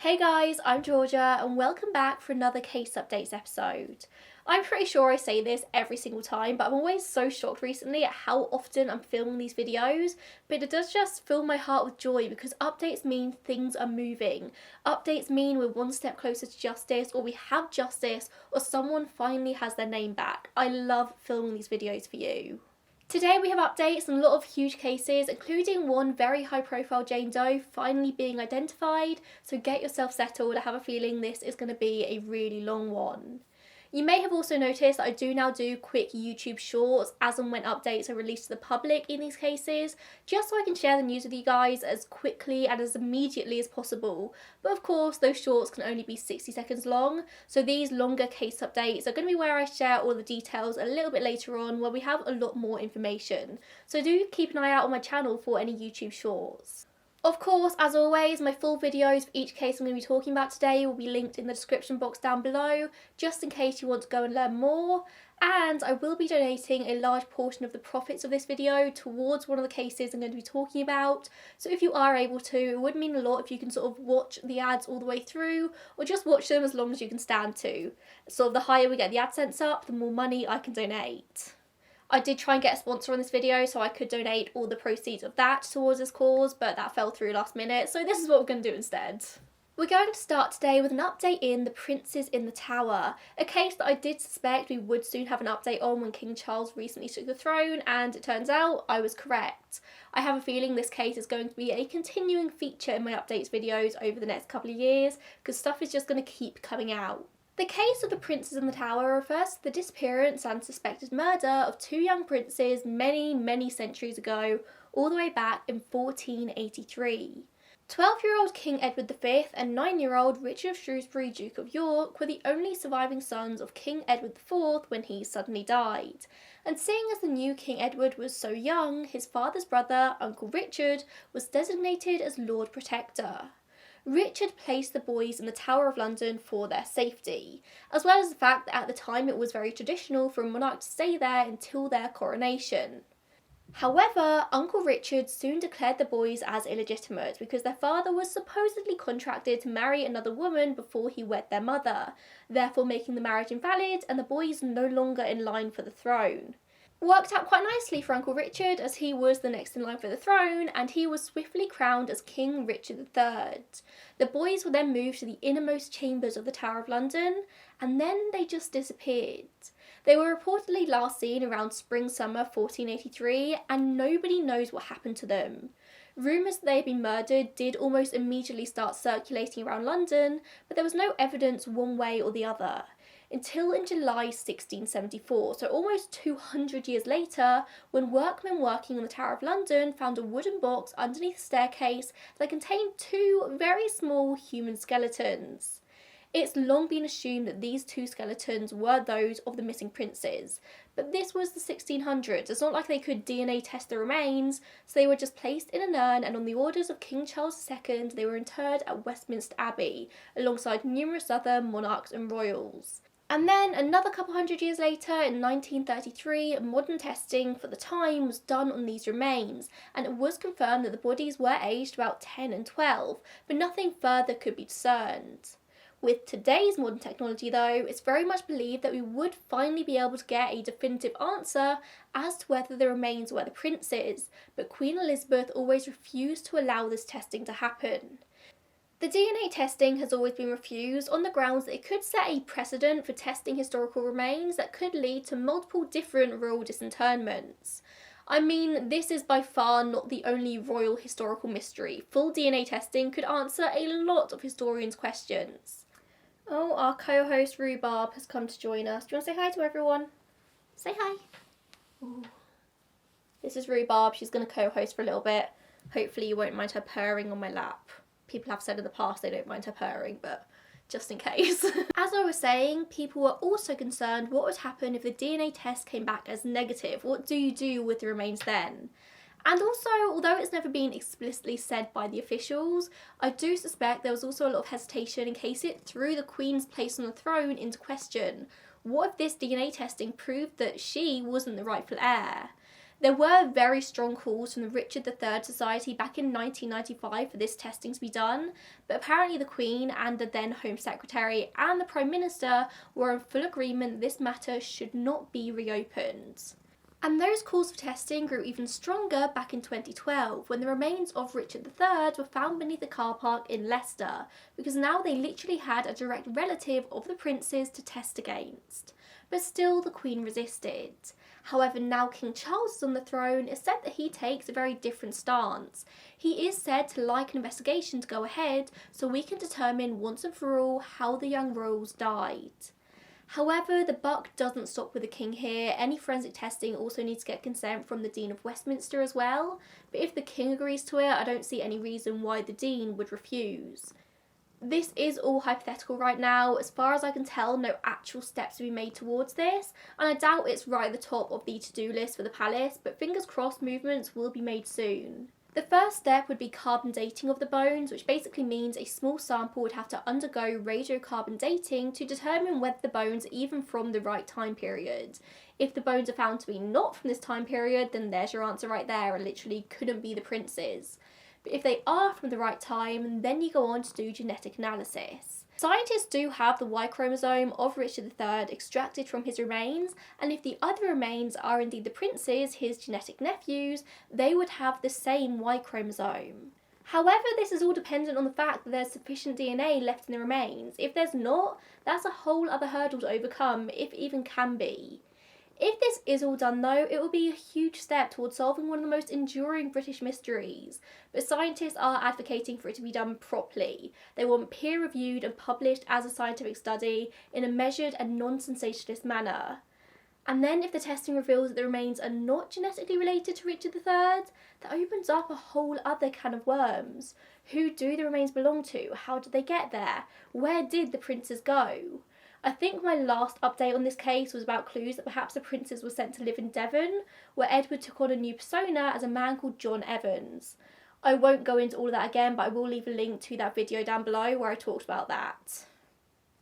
Hey guys, I'm Georgia and welcome back for another case updates episode. I'm pretty sure I say this every single time, but I'm always so shocked recently at how often I'm filming these videos, but it does just fill my heart with joy because updates mean things are moving. Updates mean we're one step closer to justice, or we have justice, or someone finally has their name back. I love filming these videos for you. Today we have updates on a lot of huge cases, including one very high profile Jane Doe finally being identified, so get yourself settled. I have a feeling this is going to be a really long one. You may have also noticed that I do now do quick YouTube shorts as and when updates are released to the public in these cases, just so I can share the news with you guys as quickly and as immediately as possible. But of course, those shorts can only be 60 seconds long, so these longer case updates are going to be where I share all the details a little bit later on, where we have a lot more information. So do keep an eye out on my channel for any YouTube shorts. Of course, as always, my full videos for each case I'm going to be talking about today will be linked in the description box down below, just in case you want to go and learn more. And I will be donating a large portion of the profits of this video towards one of the cases I'm going to be talking about. So if you are able to, it would mean a lot if you can sort of watch the ads all the way through, or just watch them as long as you can stand to. Sort of the higher we get the AdSense up, the more money I can donate. I did try and get a sponsor on this video so I could donate all the proceeds of that towards this cause, but that fell through last minute, so this is what we're going to do instead. We're going to start today with an update in The Princes in the Tower, a case that I did suspect we would soon have an update on when King Charles recently took the throne, and it turns out I was correct. I have a feeling this case is going to be a continuing feature in my updates videos over the next couple of years, because stuff is just going to keep coming out. The case of the Princes in the Tower refers to the disappearance and suspected murder of two young princes many centuries ago, all the way back in 1483. 12-year-old King Edward V and 9-year-old Richard of Shrewsbury, Duke of York, were the only surviving sons of King Edward IV when he suddenly died. And seeing as the new King Edward was so young, his father's brother, Uncle Richard, was designated as Lord Protector. Richard placed the boys in the Tower of London for their safety, as well as the fact that at the time it was very traditional for a monarch to stay there until their coronation. However, Uncle Richard soon declared the boys as illegitimate because their father was supposedly contracted to marry another woman before he wed their mother, therefore making the marriage invalid and the boys no longer in line for the throne. Worked out quite nicely for Uncle Richard as he was the next in line for the throne, and he was swiftly crowned as King Richard III. The boys were then moved to the innermost chambers of the Tower of London, and then they just disappeared. They were reportedly last seen around spring-summer 1483, and nobody knows what happened to them. Rumours that they had been murdered did almost immediately start circulating around London, but there was no evidence one way or the other. Until in July 1674, so almost 200 years later, when workmen working on the Tower of London found a wooden box underneath the staircase that contained two very small human skeletons. It's long been assumed that these two skeletons were those of the missing princes, but this was the 1600s. It's not like they could DNA test the remains, so they were just placed in an urn, and on the orders of King Charles II, they were interred at Westminster Abbey, alongside numerous other monarchs and royals. And then another couple hundred years later, in 1933, modern testing for the time was done on these remains, and it was confirmed that the bodies were aged about 10 and 12, but nothing further could be discerned. With today's modern technology though, it's very much believed that we would finally be able to get a definitive answer as to whether the remains were the princes, but Queen Elizabeth always refused to allow this testing to happen. The DNA testing has always been refused on the grounds that it could set a precedent for testing historical remains that could lead to multiple different royal disinterments. I mean, this is by far not the only royal historical mystery. Full DNA testing could answer a lot of historians' questions. Oh, our co-host Rhubarb has come to join us. Do you want to say hi to everyone? Say hi. Ooh. This is Rhubarb. She's going to co-host for a little bit. Hopefully you won't mind her purring on my lap. People have said in the past they don't mind her purring, but just in case. As I was saying, people were also concerned what would happen if the DNA test came back as negative. What do you do with the remains then? And also, although it's never been explicitly said by the officials, I do suspect there was also a lot of hesitation in case it threw the Queen's place on the throne into question. What if this DNA testing proved that she wasn't the rightful heir? There were very strong calls from the Richard III Society back in 1995 for this testing to be done, but apparently the Queen and the then Home Secretary and the Prime Minister were in full agreement that this matter should not be reopened. And those calls for testing grew even stronger back in 2012 when the remains of Richard III were found beneath a car park in Leicester, because now they literally had a direct relative of the princes to test against. But still the Queen resisted. However, now King Charles is on the throne, it's said that he takes a very different stance. He is said to like an investigation to go ahead so we can determine once and for all how the young royals died. However, the buck doesn't stop with the king here. Any forensic testing also needs to get consent from the Dean of Westminster as well, but if the king agrees to it, I don't see any reason why the Dean would refuse. This is all hypothetical right now. As far as I can tell, no actual steps to be made towards this, and I doubt it's right at the top of the to-do list for the palace, but fingers crossed movements will be made soon. The first step would be carbon dating of the bones, which basically means a small sample would have to undergo radiocarbon dating to determine whether the bones are even from the right time period. If the bones are found to be not from this time period, then there's your answer right there, and literally couldn't be the princes. But if they are from the right time, then you go on to do genetic analysis. Scientists do have the Y chromosome of Richard III extracted from his remains, and if the other remains are indeed the princes, his genetic nephews, they would have the same Y chromosome. However, this is all dependent on the fact that there's sufficient DNA left in the remains. If there's not, that's a whole other hurdle to overcome, if even can be. If this is all done though, it will be a huge step towards solving one of the most enduring British mysteries, but scientists are advocating for it to be done properly. They want peer-reviewed and published as a scientific study in a measured and non-sensationalist manner. And then if the testing reveals that the remains are not genetically related to Richard III, that opens up a whole other can of worms. Who do the remains belong to? How did they get there? Where did the princes go? I think my last update on this case was about clues that perhaps the princes were sent to live in Devon, where Edward took on a new persona as a man called John Evans. I won't go into all of that again, but I will leave a link to that video down below where I talked about that.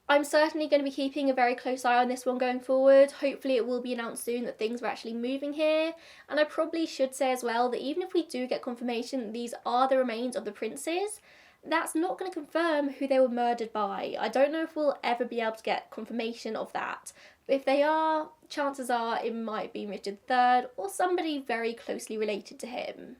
I'm certainly going to be keeping a very close eye on this one going forward. Hopefully it will be announced soon that things are actually moving here. And I probably should say as well that even if we do get confirmation that these are the remains of the princes, that's not going to confirm who they were murdered by. I don't know if we'll ever be able to get confirmation of that. But if they are, chances are it might be Richard III or somebody very closely related to him.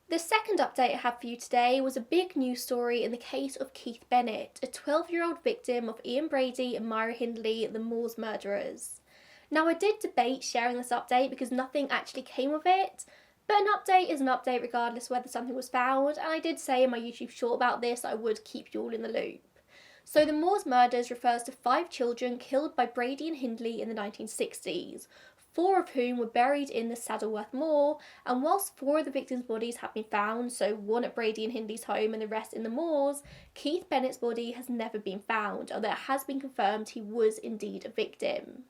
The second update I have for you today was a big news story in the case of Keith Bennett, a 12-year-old victim of Ian Brady and Myra Hindley, the Moors murderers. Now, I did debate sharing this update because nothing actually came of it, but an update is an update regardless whether something was found, and I did say in my YouTube short about this that I would keep you all in the loop. So the Moors murders refers to 5 children killed by Brady and Hindley in the 1960s, 4 of whom were buried in the Saddleworth Moor, and whilst 4 of the victims' bodies have been found, so 1 at Brady and Hindley's home and the rest in the Moors, Keith Bennett's body has never been found, although it has been confirmed he was indeed a victim.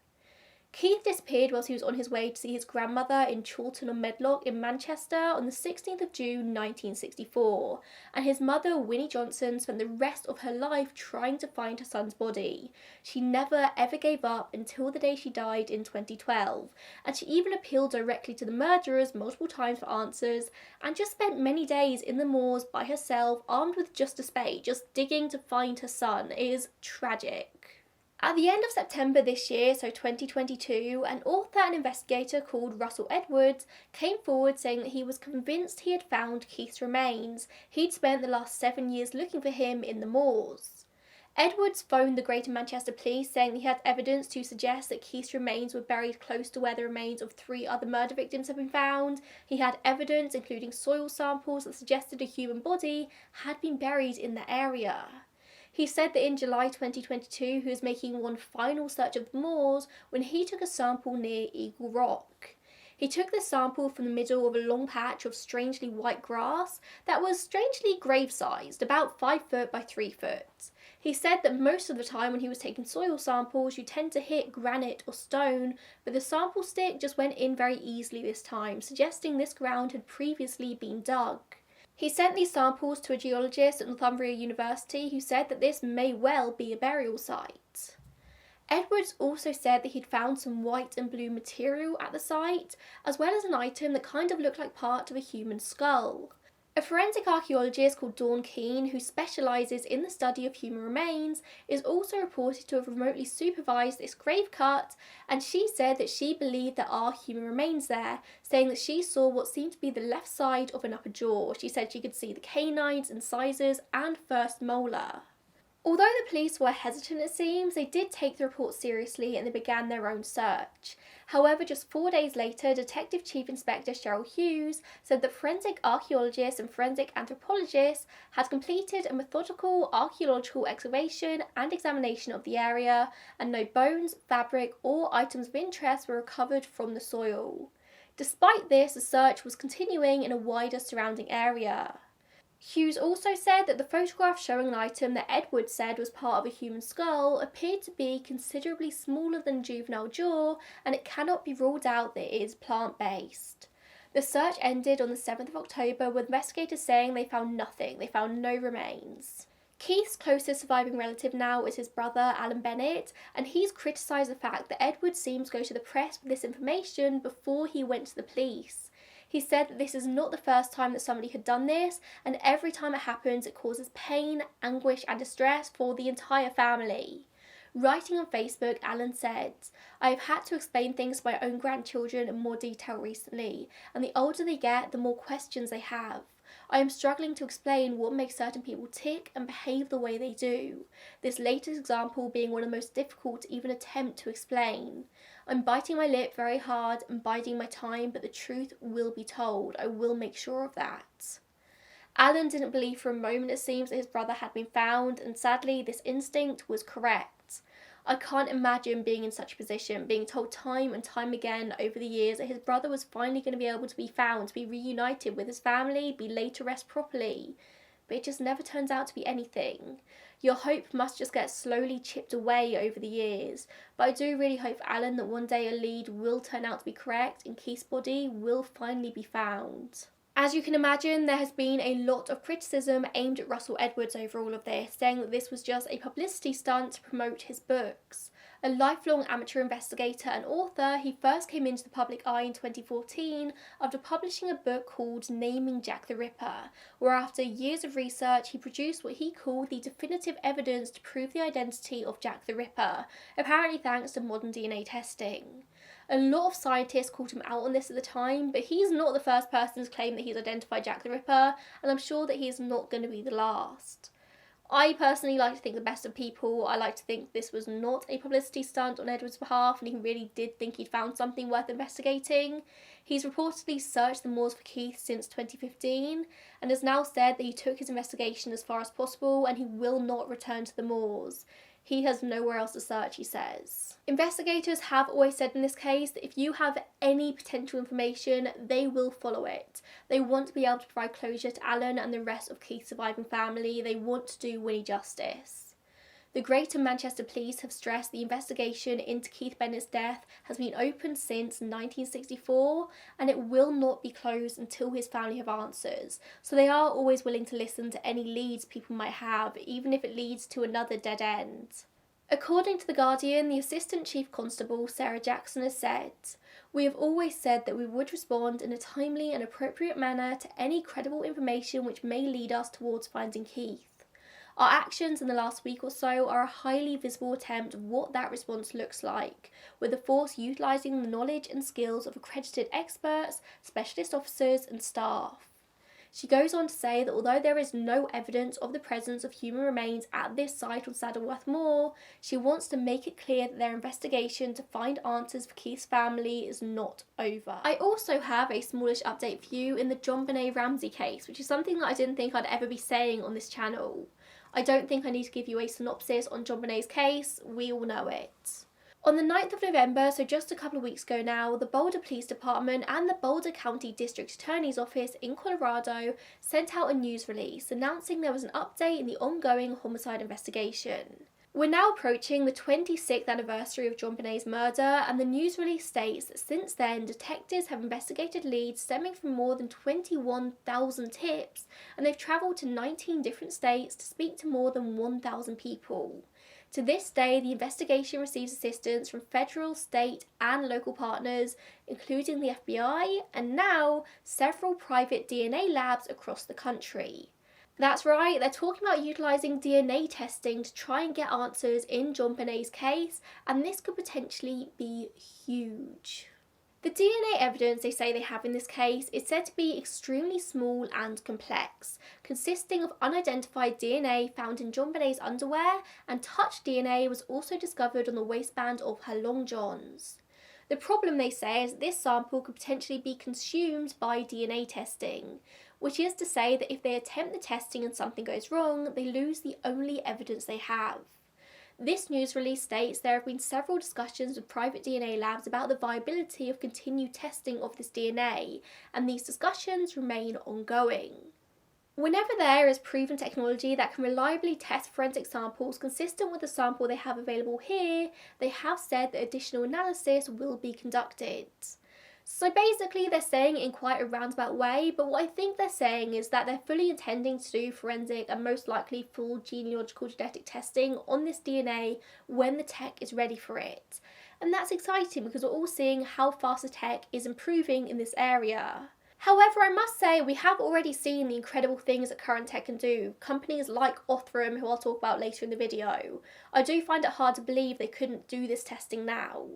Keith disappeared whilst he was on his way to see his grandmother in Chawton-on-Medlock in Manchester on the 16th of June 1964, and his mother, Winnie Johnson, spent the rest of her life trying to find her son's body. She never ever gave up until the day she died in 2012, and she even appealed directly to the murderers multiple times for answers, and just spent many days in the moors by herself, armed with just a spade, just digging to find her son. It is tragic. At the end of September this year, so 2022, an author and investigator called Russell Edwards came forward saying that he was convinced he had found Keith's remains. He'd spent the last 7 years looking for him in the moors. Edwards phoned the Greater Manchester Police saying he had evidence to suggest that Keith's remains were buried close to where the remains of 3 other murder victims had been found. He had evidence, including soil samples, that suggested a human body had been buried in the area. He said that in July 2022 he was making one final search of the moors when he took a sample near Eagle Rock. He took this sample from the middle of a long patch of strangely white grass that was strangely grave-sized, about 5 foot by 3 foot. He said that most of the time when he was taking soil samples you tend to hit granite or stone, but the sample stick just went in very easily this time, suggesting this ground had previously been dug. He sent these samples to a geologist at Northumbria University who said that this may well be a burial site. Edwards also said that he'd found some white and blue material at the site, as well as an item that kind of looked like part of a human skull. A forensic archaeologist called Dawn Keane, who specialises in the study of human remains, is also reported to have remotely supervised this grave cut, and she said that she believed there are human remains there, saying that she saw what seemed to be the left side of an upper jaw. She said she could see the canines, incisors, and first molar. Although the police were hesitant, it seems, they did take the report seriously and they began their own search. However, just 4 days later, Detective Chief Inspector Cheryl Hughes said that forensic archaeologists and forensic anthropologists had completed a methodical archaeological excavation and examination of the area, and no bones, fabric, or items of interest were recovered from the soil. Despite this, the search was continuing in a wider surrounding area. Hughes also said that the photograph showing an item that Edwards said was part of a human skull appeared to be considerably smaller than juvenile jaw, and it cannot be ruled out that it is plant-based. The search ended on the 7th of October with investigators saying they found nothing. They found no remains. Keith's closest surviving relative now is his brother, Alan Bennett, and he's criticised the fact that Edwards seemed to go to the press with this information before he went to the police. He said that this is not the first time that somebody had done this, and every time it happens it causes pain, anguish and distress for the entire family. Writing on Facebook, Alan said, "I have had to explain things to my own grandchildren in more detail recently, and the older they get, the more questions they have. I am struggling to explain what makes certain people tick and behave the way they do. This latest example being one of the most difficult to even attempt to explain. I'm biting my lip very hard and biding my time, but the truth will be told. I will make sure of that." Alan didn't believe for a moment, it seems, that his brother had been found, and sadly this instinct was correct. I can't imagine being in such a position, being told time and time again over the years that his brother was finally going to be able to be found, to be reunited with his family, be laid to rest properly. But it just never turns out to be anything. Your hope must just get slowly chipped away over the years. But I do really hope for Alan that one day a lead will turn out to be correct and Keith's body will finally be found. As you can imagine, there has been a lot of criticism aimed at Russell Edwards over all of this, saying that this was just a publicity stunt to promote his books. A lifelong amateur investigator and author, he first came into the public eye in 2014 after publishing a book called Naming Jack the Ripper, where after years of research he produced what he called the definitive evidence to prove the identity of Jack the Ripper, apparently thanks to modern DNA testing. A lot of scientists called him out on this at the time, but he's not the first person to claim that he's identified Jack the Ripper, and I'm sure that he's not going to be the last. I personally like to think the best of people. I like to think this was not a publicity stunt on Edward's behalf, and he really did think he'd found something worth investigating. He's reportedly searched the moors for Keith since 2015, and has now said that he took his investigation as far as possible and he will not return to the moors. He has nowhere else to search, he says. Investigators have always said in this case that if you have any potential information, they will follow it. They want to be able to provide closure to Alan and the rest of Keith's surviving family. They want to do Winnie justice. The Greater Manchester Police have stressed the investigation into Keith Bennett's death has been open since 1964 and it will not be closed until his family have answers. So they are always willing to listen to any leads people might have, even if it leads to another dead end. According to The Guardian, the Assistant Chief Constable, Sarah Jackson, has said, "We have always said that we would respond in a timely and appropriate manner to any credible information which may lead us towards finding Keith. Our actions in the last week or so are a highly visible attempt of what that response looks like, with the force utilising the knowledge and skills of accredited experts, specialist officers and staff." She goes on to say that although there is no evidence of the presence of human remains at this site on Saddleworth Moor, she wants to make it clear that their investigation to find answers for Keith's family is not over. I also have a smallish update for you in the JonBenet Ramsey case, which is something that I didn't think I'd ever be saying on this channel. I don't think I need to give you a synopsis on JonBenet's case, we all know it. On the 9th of November, so just a couple of weeks ago now, the Boulder Police Department and the Boulder County District Attorney's Office in Colorado sent out a news release announcing there was an update in the ongoing homicide investigation. We're now approaching the 26th anniversary of JonBenet's murder, and the news release states that since then, detectives have investigated leads stemming from more than 21,000 tips, and they've travelled to 19 different states to speak to more than 1,000 people. To this day, the investigation receives assistance from federal, state, and local partners, including the FBI, and now several private DNA labs across the country. That's right, they're talking about utilising DNA testing to try and get answers in JonBenet's case, and this could potentially be huge. The DNA evidence they say they have in this case is said to be extremely small and complex, consisting of unidentified DNA found in JonBenet's underwear, and touch DNA was also discovered on the waistband of her long johns. The problem, they say, is that this sample could potentially be consumed by DNA testing, which is to say that if they attempt the testing and something goes wrong, they lose the only evidence they have. This news release states there have been several discussions with private DNA labs about the viability of continued testing of this DNA, and these discussions remain ongoing. Whenever there is proven technology that can reliably test forensic samples consistent with the sample they have available here, they have said that additional analysis will be conducted. So basically they're saying it in quite a roundabout way, but what I think they're saying is that they're fully intending to do forensic and most likely full genealogical genetic testing on this DNA when the tech is ready for it. And that's exciting because we're all seeing how fast the tech is improving in this area. However, I must say we have already seen the incredible things that current tech can do. Companies like Othram, who I'll talk about later in the video. I do find it hard to believe they couldn't do this testing now.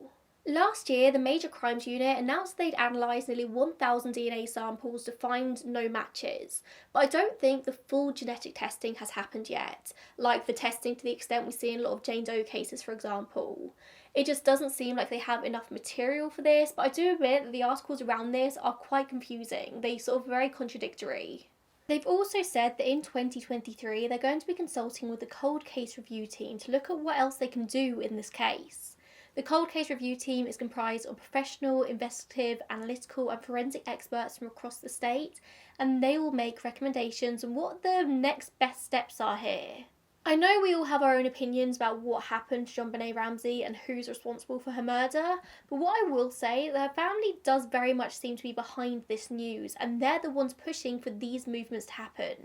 Last year, the Major Crimes Unit announced they'd analysed nearly 1,000 DNA samples to find no matches, but I don't think the full genetic testing has happened yet, like the testing to the extent we see in a lot of Jane Doe cases, for example. It just doesn't seem like they have enough material for this, but I do admit that the articles around this are quite confusing. They sort of very contradictory. They've also said that in 2023 they're going to be consulting with the Cold Case Review team to look at what else they can do in this case. The Cold Case Review team is comprised of professional, investigative, analytical and forensic experts from across the state, and they will make recommendations on what the next best steps are here. I know we all have our own opinions about what happened to JonBenet Ramsey and who's responsible for her murder, but what I will say, her family does very much seem to be behind this news, and they're the ones pushing for these movements to happen.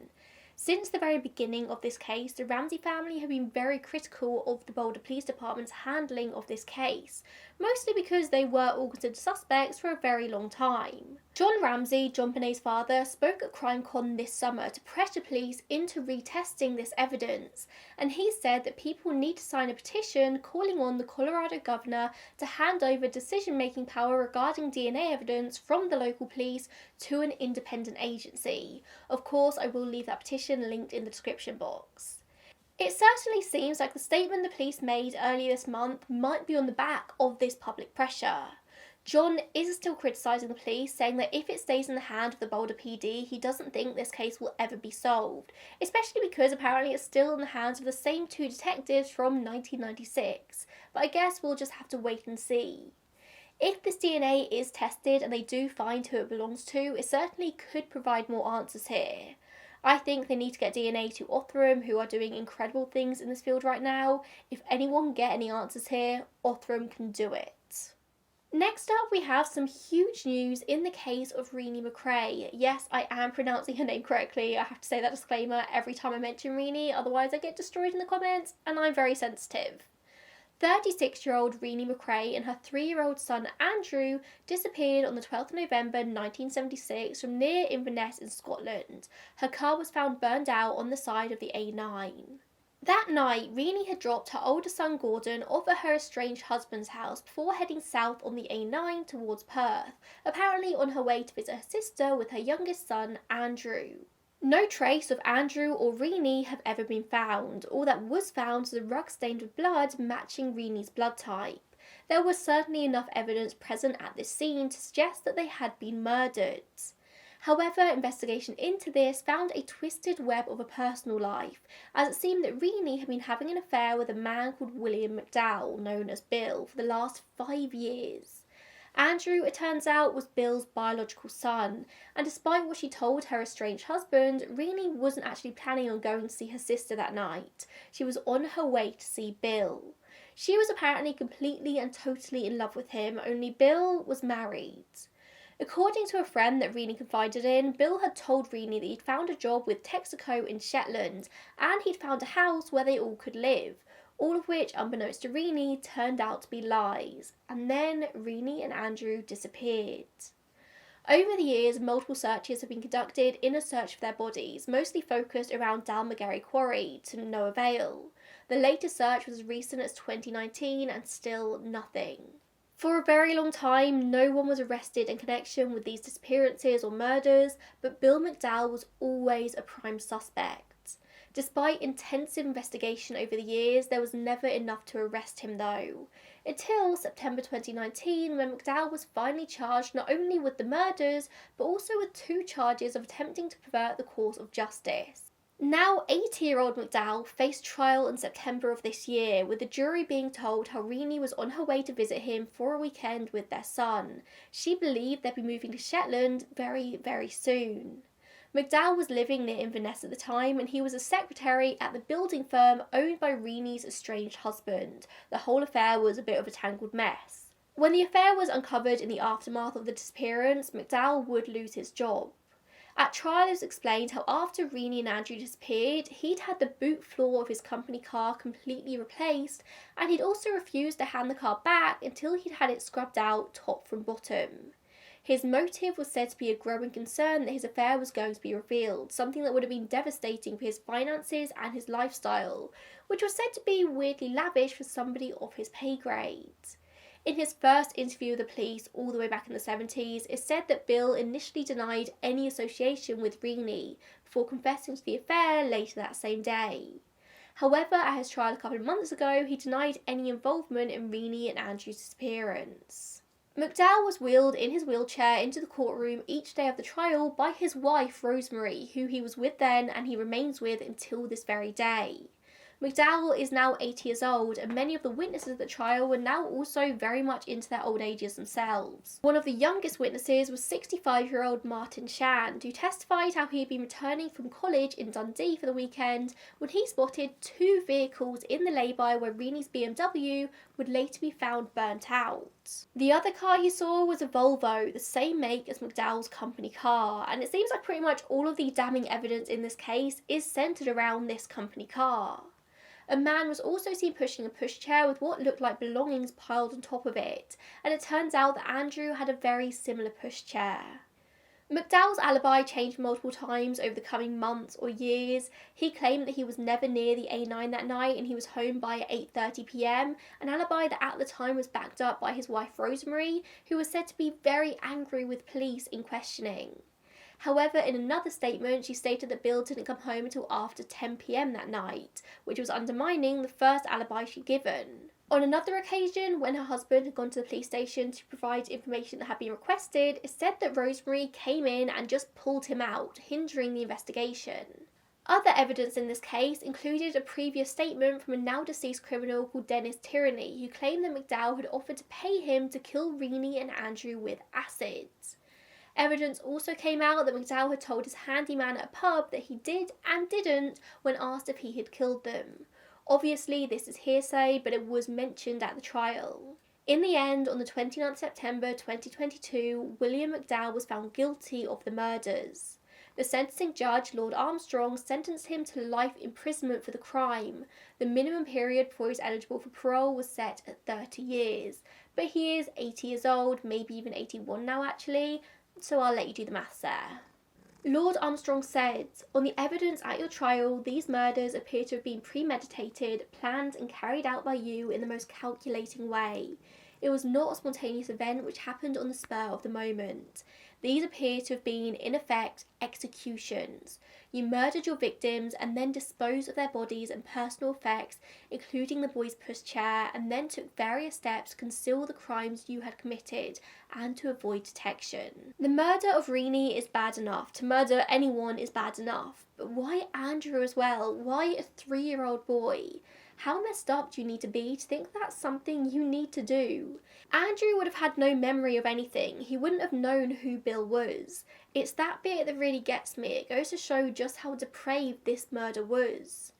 Since the very beginning of this case, the Ramsey family have been very critical of the Boulder Police Department's handling of this case, mostly because they were all considered suspects for a very long time. John Ramsey, JonBenet's father, spoke at CrimeCon this summer to pressure police into retesting this evidence, and he said that people need to sign a petition calling on the Colorado governor to hand over decision-making power regarding DNA evidence from the local police to an independent agency. Of course, I will leave that petition linked in the description box. It certainly seems like the statement the police made earlier this month might be on the back of this public pressure. John is still criticising the police, saying that if it stays in the hand of the Boulder PD, he doesn't think this case will ever be solved, especially because apparently it's still in the hands of the same two detectives from 1996, but I guess we'll just have to wait and see. If this DNA is tested and they do find who it belongs to, it certainly could provide more answers here. I think they need to get DNA to Othram, who are doing incredible things in this field right now. If anyone can get any answers here, Othram can do it. Next up, we have some huge news in the case of Renee MacRae. Yes, I am pronouncing her name correctly. I have to say that disclaimer every time I mention Renee, otherwise I get destroyed in the comments, and I'm very sensitive. 36-year-old Renee MacRae and her 3-year-old son Andrew disappeared on the 12th of November 1976 from near Inverness in Scotland. Her car was found burned out on the side of the A9. That night, Renee had dropped her older son Gordon off at her estranged husband's house before heading south on the A9 towards Perth, apparently on her way to visit her sister with her youngest son Andrew. No trace of Andrew or Renee have ever been found. All that was found was a rug stained with blood matching Renee's blood type. There was certainly enough evidence present at this scene to suggest that they had been murdered. However, investigation into this found a twisted web of a personal life, as it seemed that Renee had been having an affair with a man called William McDowell, known as Bill, for the last 5 years. Andrew, it turns out, was Bill's biological son, and despite what she told her estranged husband, Renee wasn't actually planning on going to see her sister that night. She was on her way to see Bill. She was apparently completely and totally in love with him, only Bill was married. According to a friend that Renee confided in, Bill had told Renee that he'd found a job with Texaco in Shetland, and he'd found a house where they all could live. all of which, unbeknownst to Renee, turned out to be lies, and then Renee and Andrew disappeared. Over the years, multiple searches have been conducted in a search for their bodies, mostly focused around Dalmagary Quarry, to no avail. The latest search was as recent as 2019 and still nothing. For a very long time, no one was arrested in connection with these disappearances or murders, but Bill McDowell was always a prime suspect. Despite intensive investigation over the years, there was never enough to arrest him though. Until September 2019, when McDowell was finally charged not only with the murders, but also with 2 charges of attempting to pervert the course of justice. Now 80-year-old McDowell faced trial in September of this year, with the jury being told how Renee was on her way to visit him for a weekend with their son. She believed they'd be moving to Shetland very, very soon. McDowell was living near Inverness at the time, and he was a secretary at the building firm owned by Renee's estranged husband. The whole affair was a bit of a tangled mess. When the affair was uncovered in the aftermath of the disappearance, McDowell would lose his job. At trial, it was explained how after Renee and Andrew disappeared, he'd had the boot floor of his company car completely replaced, and he'd also refused to hand the car back until he'd had it scrubbed out top from bottom. His motive was said to be a growing concern that his affair was going to be revealed, something that would have been devastating for his finances and his lifestyle, which was said to be weirdly lavish for somebody of his pay grade. In his first interview with the police all the way back in the 70s, it said that Bill initially denied any association with Renee before confessing to the affair later that same day. However, at his trial a couple of months ago, he denied any involvement in Renee and Andrew's disappearance. McDowell was wheeled in his wheelchair into the courtroom each day of the trial by his wife, Rosemary, who he was with then and he remains with until this very day. McDowell is now 80 years old, and many of the witnesses at the trial were now also very much into their old ages themselves. One of the youngest witnesses was 65-year-old Martin Shand, who testified how he had been returning from college in Dundee for the weekend when he spotted 2 vehicles in the lay-by where Renee's BMW would later be found burnt out. The other car he saw was a Volvo, the same make as McDowell's company car, and it seems like pretty much all of the damning evidence in this case is centred around this company car. A man was also seen pushing a pushchair with what looked like belongings piled on top of it, and it turns out that Andrew had a very similar pushchair. McDowell's alibi changed multiple times over the coming months or years. He claimed that he was never near the A9 that night and he was home by 8:30 p.m, an alibi that at the time was backed up by his wife Rosemary, who was said to be very angry with police in questioning. However, in another statement, she stated that Bill didn't come home until after 10 p.m. that night, which was undermining the first alibi she'd given. On another occasion, when her husband had gone to the police station to provide information that had been requested, it said that Rosemary came in and just pulled him out, hindering the investigation. Other evidence in this case included a previous statement from a now deceased criminal called Dennis Tierney, who claimed that McDowell had offered to pay him to kill Renee and Andrew with acid. Evidence also came out that McDowell had told his handyman at a pub that he did and didn't when asked if he had killed them. Obviously, this is hearsay, but it was mentioned at the trial. In the end, on the 29th September 2022, William McDowell was found guilty of the murders. The sentencing judge, Lord Armstrong, sentenced him to life imprisonment for the crime. The minimum period before he was eligible for parole was set at 30 years. But he is 80 years old, maybe even 81 now actually, so I'll let you do the maths there. Lord Armstrong said, "On the evidence at your trial, these murders appear to have been premeditated, planned and carried out by you in the most calculating way. It was not a spontaneous event which happened on the spur of the moment. These appear to have been, in effect, executions. You murdered your victims and then disposed of their bodies and personal effects, including the boy's pushchair, and then took various steps to conceal the crimes you had committed and to avoid detection. The murder of Renee is bad enough. To murder anyone is bad enough. But why Andrew as well? Why a 3-year-old boy? How messed up do you need to be to think that's something you need to do? Andrew would have had no memory of anything. He wouldn't have known who Bill was. It's that bit that really gets me. It goes to show just how depraved this murder was.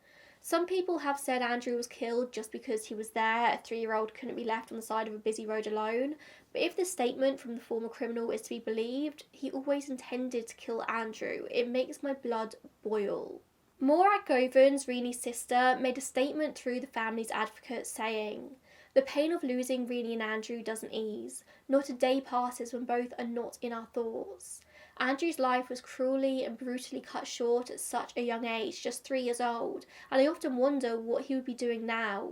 Some people have said Andrew was killed just because he was there. A 3-year-old couldn't be left on the side of a busy road alone. But if this statement from the former criminal is to be believed, he always intended to kill Andrew. It makes my blood boil. Maura Govens, Renee's sister, made a statement through the family's advocate saying, "The pain of losing Renee and Andrew doesn't ease. Not a day passes when both are not in our thoughts. Andrew's life was cruelly and brutally cut short at such a young age, just 3 years old, and I often wonder what he would be doing now.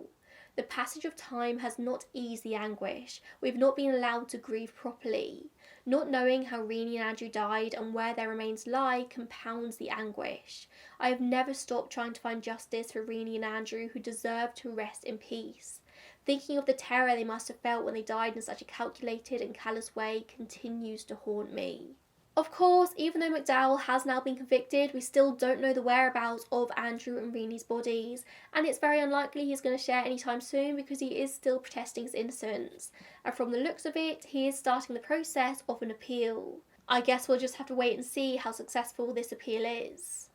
The passage of time has not eased the anguish. We've not been allowed to grieve properly. Not knowing how Renee and Andrew died and where their remains lie compounds the anguish. I have never stopped trying to find justice for Renee and Andrew, who deserve to rest in peace. Thinking of the terror they must have felt when they died in such a calculated and callous way continues to haunt me." Of course, even though McDowell has now been convicted, we still don't know the whereabouts of Andrew and Renee's bodies, and it's very unlikely he's going to share anytime soon because he is still protesting his innocence. And from the looks of it, he is starting the process of an appeal. I guess we'll just have to wait and see how successful this appeal is.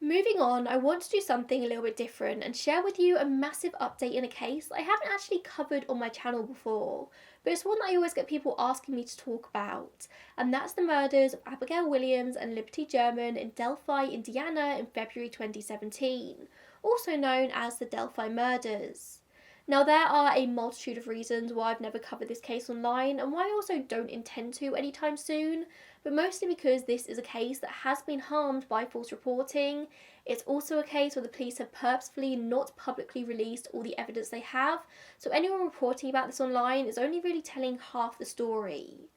Moving on, I want to do something a little bit different and share with you a massive update in a case I haven't actually covered on my channel before, but it's one that I always get people asking me to talk about, and that's the murders of Abigail Williams and Liberty German in Delphi, Indiana in February 2017, also known as the Delphi Murders. Now, there are a multitude of reasons why I've never covered this case online and why I also don't intend to anytime soon, but mostly because this is a case that has been harmed by false reporting. It's also a case where the police have purposefully not publicly released all the evidence they have, so anyone reporting about this online is only really telling half the story.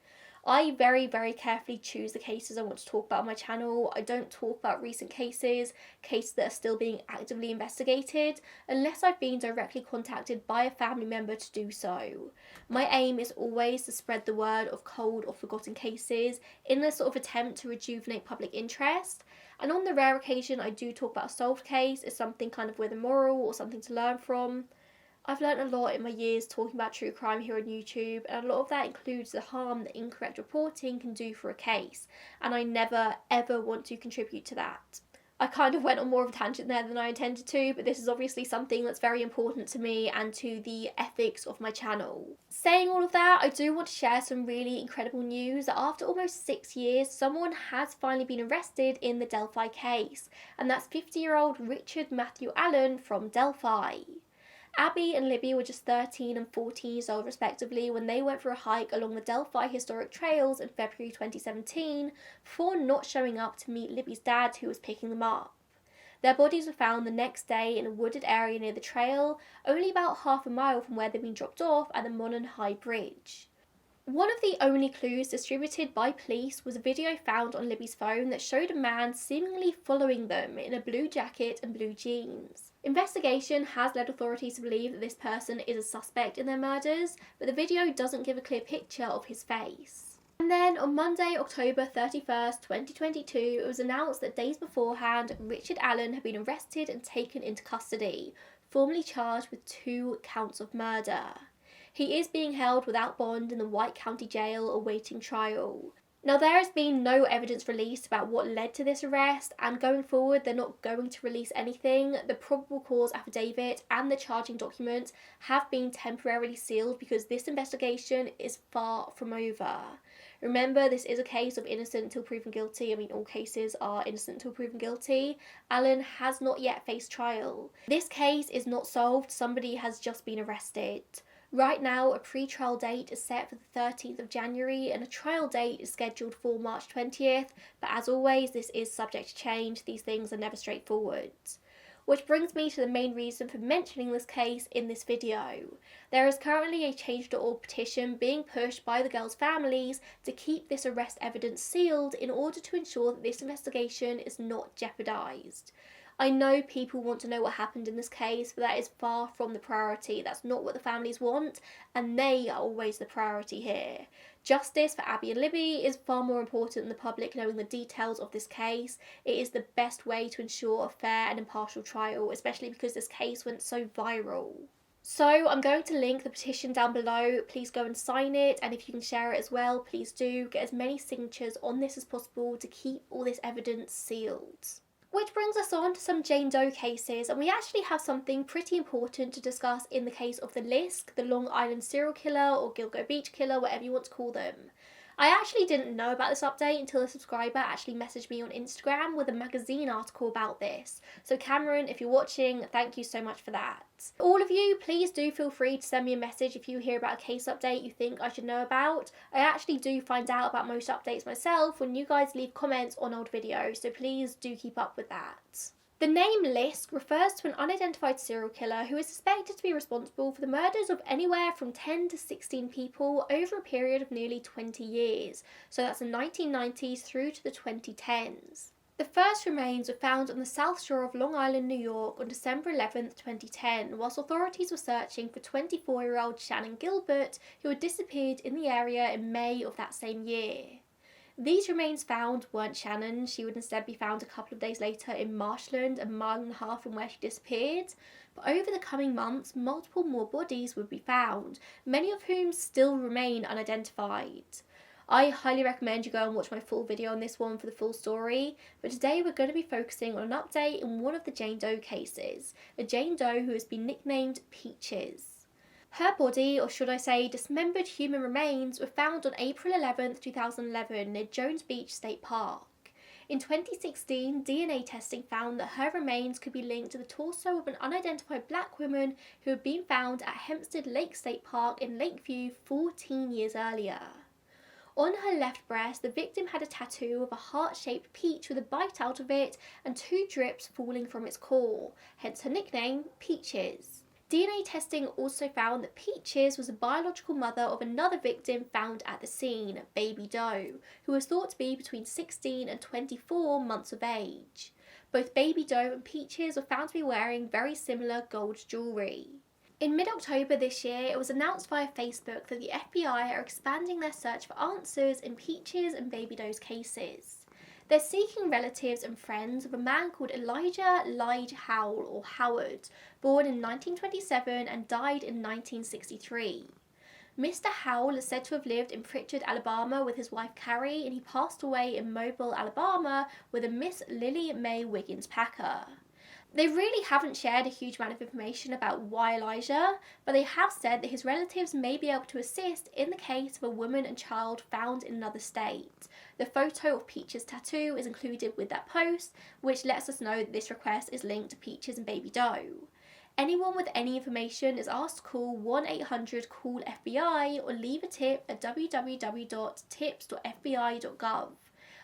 I very, very carefully choose the cases I want to talk about on my channel. I don't talk about recent cases that are still being actively investigated, unless I've been directly contacted by a family member to do so. My aim is always to spread the word of cold or forgotten cases in a sort of attempt to rejuvenate public interest. And on the rare occasion I do talk about a solved case as something kind of with a moral or something to learn from. I've learned a lot in my years talking about true crime here on YouTube, and a lot of that includes the harm that incorrect reporting can do for a case, and I never ever want to contribute to that. I kind of went on more of a tangent there than I intended to, but this is obviously something that's very important to me and to the ethics of my channel. Saying all of that, I do want to share some really incredible news that after almost 6 years, someone has finally been arrested in the Delphi case, and that's 50-year-old Richard Matthew Allen from Delphi. Abby and Libby were just 13 and 14 years old respectively when they went for a hike along the Delphi historic trails in February 2017 before not showing up to meet Libby's dad, who was picking them up. Their bodies were found the next day in a wooded area near the trail, only about half a mile from where they'd been dropped off at the Monon High Bridge. One of the only clues distributed by police was a video found on Libby's phone that showed a man seemingly following them in a blue jacket and blue jeans. Investigation has led authorities to believe that this person is a suspect in their murders, but the video doesn't give a clear picture of his face. And then on Monday, October 31st, 2022, it was announced that days beforehand, Richard Allen had been arrested and taken into custody, formally charged with 2 counts of murder. He is being held without bond in the White County Jail awaiting trial. Now, there has been no evidence released about what led to this arrest, and going forward they're not going to release anything. The probable cause affidavit and the charging document have been temporarily sealed because this investigation is far from over. Remember, this is a case of innocent until proven guilty. I mean, all cases are innocent until proven guilty. Allen has not yet faced trial. This case is not solved, somebody has just been arrested. Right now, a pre-trial date is set for the 13th of January and a trial date is scheduled for March 20th, but as always, this is subject to change. These things are never straightforward. Which brings me to the main reason for mentioning this case in this video. There is currently a change.org petition being pushed by the girls' families to keep this arrest evidence sealed in order to ensure that this investigation is not jeopardised. I know people want to know what happened in this case, but that is far from the priority. That's not what the families want, and they are always the priority here. Justice for Abby and Libby is far more important than the public knowing the details of this case. It is the best way to ensure a fair and impartial trial, especially because this case went so viral. So I'm going to link the petition down below. Please go and sign it, and if you can share it as well, please do. Get as many signatures on this as possible to keep all this evidence sealed. Which brings us on to some Jane Doe cases, and we actually have something pretty important to discuss in the case of the LISK, the Long Island serial killer or Gilgo Beach killer, whatever you want to call them. I actually didn't know about this update until a subscriber actually messaged me on Instagram with a magazine article about this. So Cameron, if you're watching, thank you so much for that. All of you, please do feel free to send me a message if you hear about a case update you think I should know about. I actually do find out about most updates myself when you guys leave comments on old videos, so please do keep up with that. The name LISK refers to an unidentified serial killer who is suspected to be responsible for the murders of anywhere from 10 to 16 people over a period of nearly 20 years, so that's the 1990s through to the 2010s. The first remains were found on the south shore of Long Island, New York on December 11th, 2010, whilst authorities were searching for 24-year-old Shannon Gilbert, who had disappeared in the area in May of that same year. These remains found weren't Shannon. She would instead be found a couple of days later in Marshland, a mile and a half from where she disappeared. But over the coming months, multiple more bodies would be found, many of whom still remain unidentified. I highly recommend you go and watch my full video on this one for the full story, but today we're going to be focusing on an update in one of the Jane Doe cases, a Jane Doe who has been nicknamed Peaches. Her body, or should I say dismembered human remains, were found on April 11th, 2011 near Jones Beach State Park. In 2016, DNA testing found that her remains could be linked to the torso of an unidentified black woman who had been found at Hempstead Lake State Park in Lakeview 14 years earlier. On her left breast, the victim had a tattoo of a heart-shaped peach with a bite out of it and 2 drips falling from its core, hence her nickname, Peaches. DNA testing also found that Peaches was the biological mother of another victim found at the scene, Baby Doe, who was thought to be between 16 and 24 months of age. Both Baby Doe and Peaches were found to be wearing very similar gold jewellery. In mid-October this year, it was announced via Facebook that the FBI are expanding their search for answers in Peaches and Baby Doe's cases. They're seeking relatives and friends of a man called Elijah Lige Howell, or Howard, born in 1927 and died in 1963. Mr. Howell is said to have lived in Pritchard, Alabama with his wife Carrie, and he passed away in Mobile, Alabama with a Miss Lily Mae Wiggins Packer. They really haven't shared a huge amount of information about why Elijah, but they have said that his relatives may be able to assist in the case of a woman and child found in another state. The photo of Peaches' tattoo is included with that post, which lets us know that this request is linked to Peaches and Baby Doe. Anyone with any information is asked to call 1-800-CALL-FBI or leave a tip at www.tips.fbi.gov.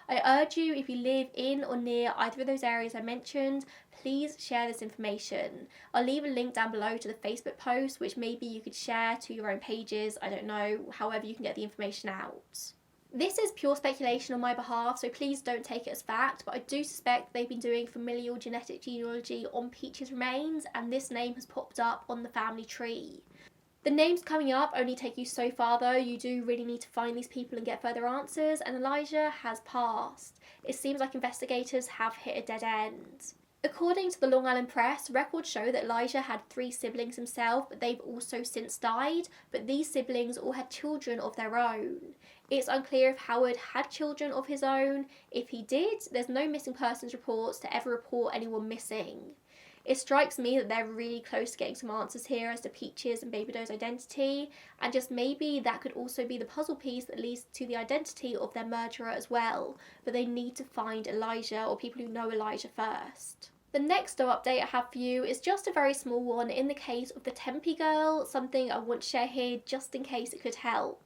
I urge you, if you live in or near either of those areas I mentioned, please share this information. I'll leave a link down below to the Facebook post, which maybe you could share to your own pages, I don't know, however you can get the information out. This is pure speculation on my behalf, so please don't take it as fact, but I do suspect they've been doing familial genetic genealogy on Peaches' remains, and this name has popped up on the family tree. The names coming up only take you so far though. You do really need to find these people and get further answers, and Elijah has passed. It seems like investigators have hit a dead end. According to the Long Island Press, records show that Elijah had 3 siblings himself, but they've also since died, but these siblings all had children of their own. It's unclear if Howard had children of his own. If he did, there's no missing persons reports to ever report anyone missing. It strikes me that they're really close to getting some answers here as to Peaches and Baby Doe's identity, and just maybe that could also be the puzzle piece that leads to the identity of their murderer as well, but they need to find Elijah or people who know Elijah first. The next update I have for you is just a very small one in the case of the Tempe Girl, something I want to share here just in case it could help.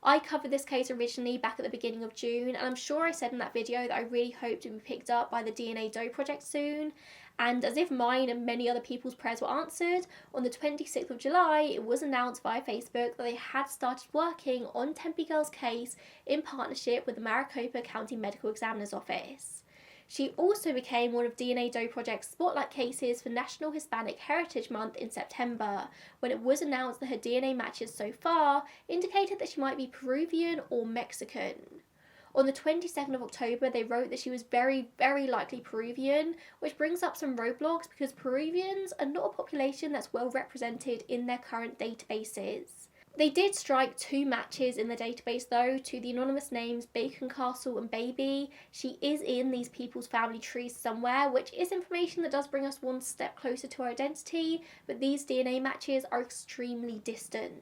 I covered this case originally back at the beginning of June, and I'm sure I said in that video that I really hoped it would be picked up by the DNA Doe project soon, and as if mine and many other people's prayers were answered, on the 26th of July it was announced via Facebook that they had started working on Tempe Girl's case in partnership with the Maricopa County Medical Examiner's Office. She also became one of DNA Doe Project's spotlight cases for National Hispanic Heritage Month in September, when it was announced that her DNA matches so far indicated that she might be Peruvian or Mexican. On the 22nd of October, they wrote that she was very, very likely Peruvian, which brings up some roadblocks because Peruvians are not a population that's well represented in their current databases. They did strike 2 matches in the database though to the anonymous names Bacon Castle and Baby. She is in these people's family trees somewhere, which is information that does bring us one step closer to her identity, but these DNA matches are extremely distant.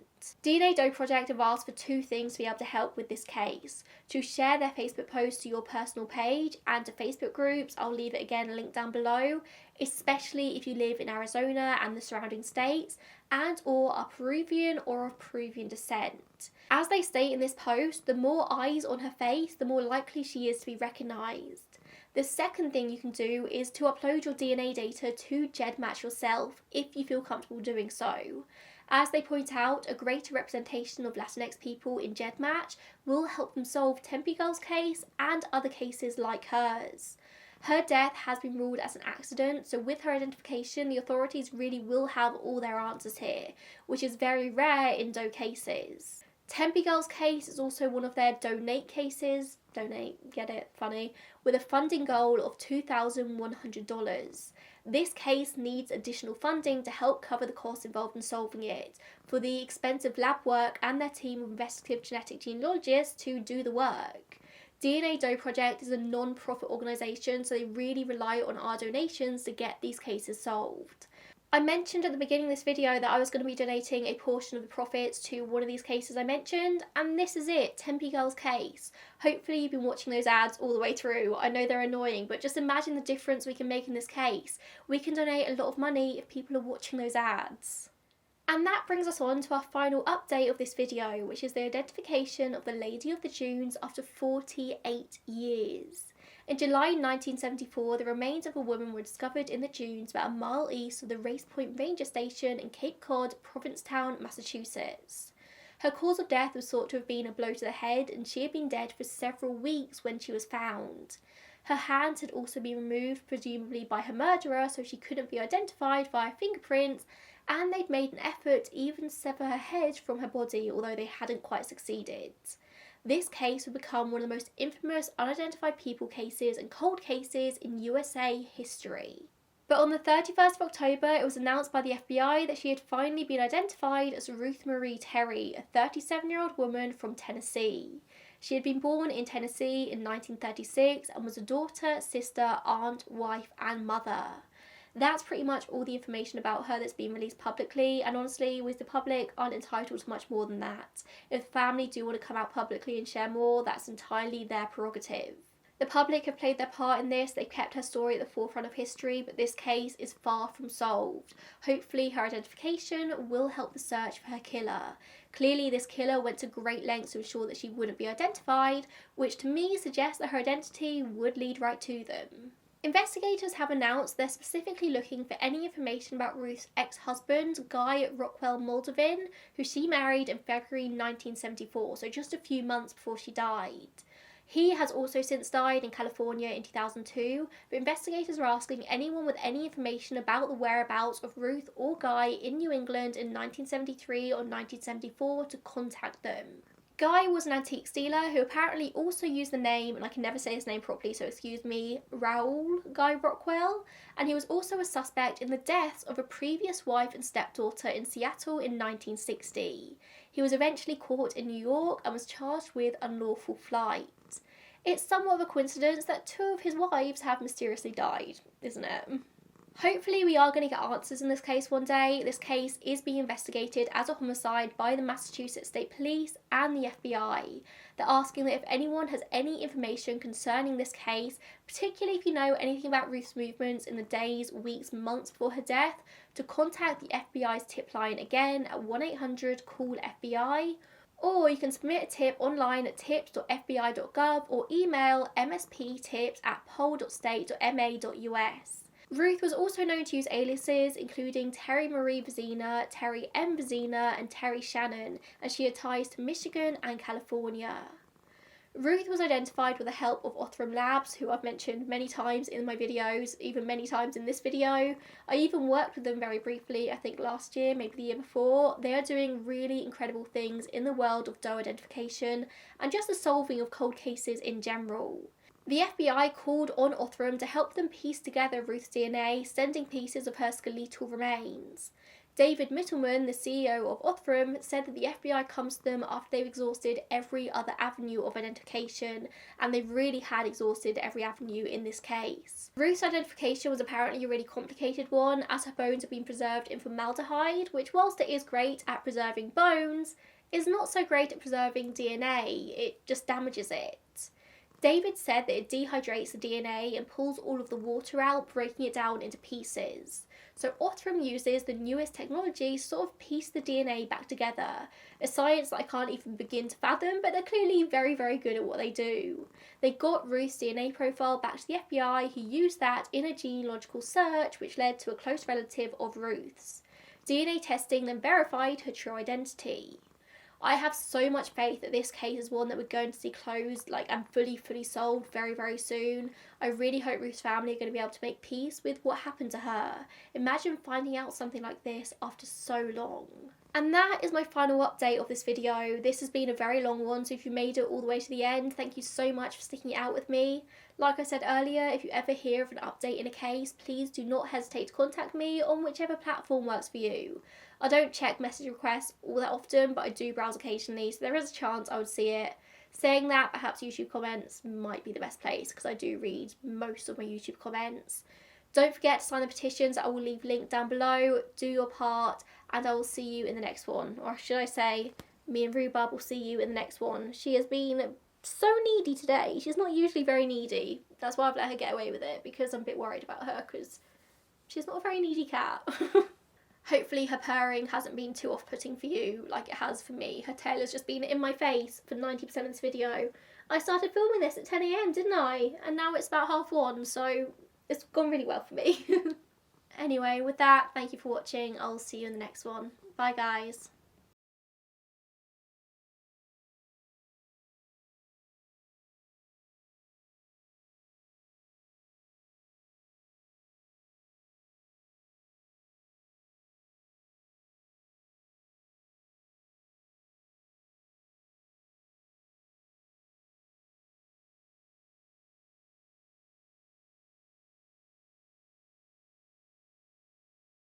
DNA Doe Project have asked for 2 things to be able to help with this case: to share their Facebook post to your personal page and to Facebook groups. I'll leave it again linked down below, especially if you live in Arizona and the surrounding states and or are Peruvian or of Peruvian descent. As they state in this post, the more eyes on her face, the more likely she is to be recognised. The second thing you can do is to upload your DNA data to GEDmatch yourself if you feel comfortable doing so. As they point out, a greater representation of Latinx people in GEDmatch will help them solve Tempe Girl's case and other cases like hers. Her death has been ruled as an accident, so with her identification, the authorities really will have all their answers here, which is very rare in Doe cases. Tempe Girl's case is also one of their donate cases, donate, get it, funny, with a funding goal of $2,100. This case needs additional funding to help cover the costs involved in solving it, for the expensive lab work and their team of investigative genetic genealogists to do the work. DNA Doe Project is a non-profit organisation, so they really rely on our donations to get these cases solved. I mentioned at the beginning of this video that I was going to be donating a portion of the profits to one of these cases I mentioned, and this is it, Tempe Girl's case. Hopefully you've been watching those ads all the way through. I know they're annoying, but just imagine the difference we can make in this case. We can donate a lot of money if people are watching those ads. And that brings us on to our final update of this video, which is the identification of the Lady of the Dunes after 48 years. In July 1974, the remains of a woman were discovered in the dunes about a mile east of the Race Point Ranger Station in Cape Cod, Provincetown, Massachusetts. Her cause of death was thought to have been a blow to the head, and she had been dead for several weeks when she was found. Her hands had also been removed, presumably by her murderer, so she couldn't be identified via fingerprints, and they'd made an effort to even sever her head from her body, although they hadn't quite succeeded. This case would become one of the most infamous unidentified people cases and cold cases in USA history. But on the 31st of October, it was announced by the FBI that she had finally been identified as Ruth Marie Terry, a 37-year-old woman from Tennessee. She had been born in Tennessee in 1936 and was a daughter, sister, aunt, wife, and mother. That's pretty much all the information about her that's been released publicly, and honestly, with the public aren't entitled to much more than that. If the family do want to come out publicly and share more, that's entirely their prerogative. The public have played their part in this, they've kept her story at the forefront of history, but this case is far from solved. Hopefully her identification will help the search for her killer. Clearly this killer went to great lengths to ensure that she wouldn't be identified, which to me suggests that her identity would lead right to them. Investigators have announced they're specifically looking for any information about Ruth's ex-husband, Guy Rockwell Moldavin, who she married in February 1974, so just a few months before she died. He has also since died in California in 2002, but investigators are asking anyone with any information about the whereabouts of Ruth or Guy in New England in 1973 or 1974 to contact them. Guy was an antique stealer who apparently also used the name, and I can never say his name properly, so excuse me, Raoul Guy Rockwell, and he was also a suspect in the deaths of a previous wife and stepdaughter in Seattle in 1960. He was eventually caught in New York and was charged with unlawful flight. It's somewhat of a coincidence that 2 of his wives have mysteriously died, isn't it? Hopefully we are going to get answers in this case one day. This case is being investigated as a homicide by the Massachusetts State Police and the FBI. They're asking that if anyone has any information concerning this case, particularly if you know anything about Ruth's movements in the days, weeks, months before her death, to contact the FBI's tip line again at 1-800-CALL-FBI, or you can submit a tip online at tips.fbi.gov or email msptips@pol.state.ma.us. Ruth was also known to use aliases including Terry Marie Vezina, Terry M. Vezina, and Terry Shannon, and she had ties to Michigan and California. Ruth was identified with the help of Othram Labs, who I've mentioned many times in my videos, even many times in this video. I even worked with them very briefly, I think last year, maybe the year before. They are doing really incredible things in the world of Doe identification and just the solving of cold cases in general. The FBI called on Othram to help them piece together Ruth's DNA, sending pieces of her skeletal remains. David Mittleman, the CEO of Othram, said that the FBI comes to them after they've exhausted every other avenue of identification, and they've really had exhausted every avenue in this case. Ruth's identification was apparently a really complicated one, as her bones have been preserved in formaldehyde, which, whilst it is great at preserving bones, is not so great at preserving DNA. It just damages it. David said that it dehydrates the DNA and pulls all of the water out, breaking it down into pieces. So Othram uses the newest technology to sort of piece the DNA back together, a science that I can't even begin to fathom, but they're clearly very, very good at what they do. They got Ruth's DNA profile back to the FBI, who used that in a genealogical search, which led to a close relative of Ruth's. DNA testing then verified her true identity. I have so much faith that this case is one that we're going to see closed, and fully solved very, very soon. I really hope Ruth's family are going to be able to make peace with what happened to her. Imagine finding out something like this after so long. And that is my final update of this video. This has been a very long one, so if you made it all the way to the end, thank you so much for sticking it out with me. Like I said earlier, if you ever hear of an update in a case, please do not hesitate to contact me on whichever platform works for you. I don't check message requests all that often, but I do browse occasionally, so there is a chance I would see it. Saying that, perhaps YouTube comments might be the best place, because I do read most of my YouTube comments. Don't forget to sign the petitions that I will leave linked down below. Do your part, and I will see you in the next one. Or should I say, me and Rhubarb will see you in the next one. She has been so needy today. She's not usually very needy. That's why I've let her get away with it, because I'm a bit worried about her, because she's not a very needy cat. Hopefully her purring hasn't been too off-putting for you like it has for me. Her tail has just been in my face for 90% of this video. I started filming this at 10 AM, didn't I? And now it's about 1:30, so it's gone really well for me. Anyway, with that, thank you for watching. I'll see you in the next one. Bye, guys.